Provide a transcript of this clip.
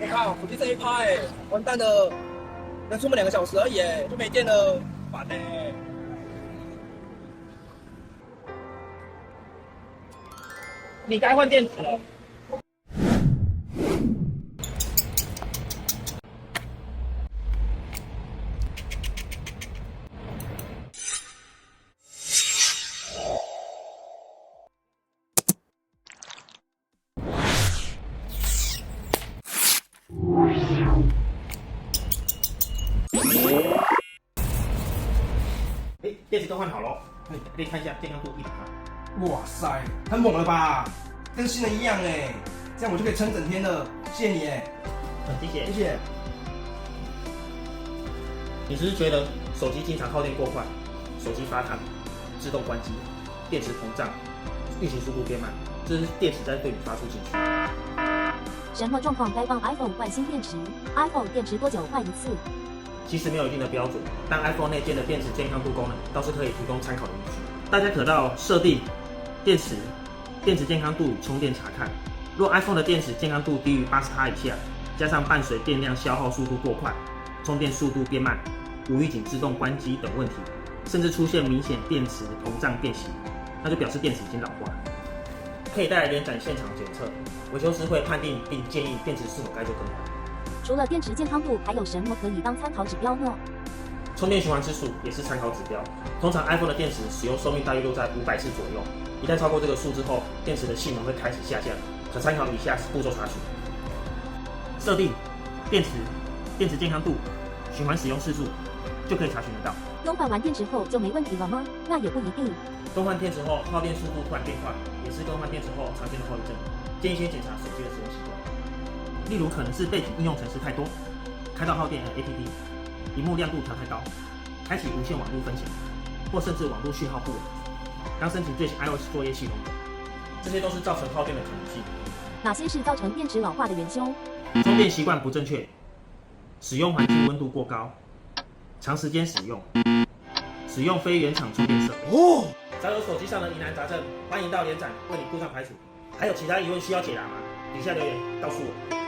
我靠，手机这一趴完蛋了，能出门2个小时而已就没电了，烦你该换电池了。电池更换好了，可以看一下健康度100%。哇塞，很猛了吧？跟新人一样这样我就可以撑整天了。谢谢你谢谢。谢谢。你是不是觉得手机经常耗电过快，手机发烫、自动关机、电池膨胀、运行速度变慢，这是电池在对你发出警讯。什么状况该帮 iPhone 换新电池 ？iPhone 电池多久换一次？其实没有一定的标准，但 iPhone 内建的电池健康度功能倒是可以提供参考的依据。大家可到设定、电池健康度与充电查看。若 iPhone 的电池健康度低于80%以下，加上伴随电量消耗速度过快、充电速度变慢、无预警自动关机等问题，甚至出现明显电池膨胀变形，那就表示电池已经老化，可以带来联展现场检测，维修师会判定并建议电池是否该做更换。除了电池健康度，还有什么可以当参考指标呢？充电循环次数也是参考指标。通常 iPhone 的电池使用寿命大约都在500次左右，一旦超过这个数之后，电池的性能会开始下降。可参考以下步骤查询：设定电池健康度、循环使用次数，就可以查询得到。更换完电池后就没问题了吗？那也不一定。更换电池后耗电速度突然变快，也是更换电池后常见的后遗症。建议先检查手机的使用习惯，例如可能是背景应用程式太多，开到耗电的 APP， 萤幕亮度调太高，开启无线网络分享，或甚至网络讯号不稳，刚申请最新 iOS 作业系统等，这些都是造成耗电的可能性。哪些是造成电池老化的元凶？充电习惯不正确，使用环境温度过高，长时间使用非原厂充电设备。找有手机上的疑难杂症，欢迎到联展为你故障排除。还有其他疑问需要解答吗？底下留言告诉我。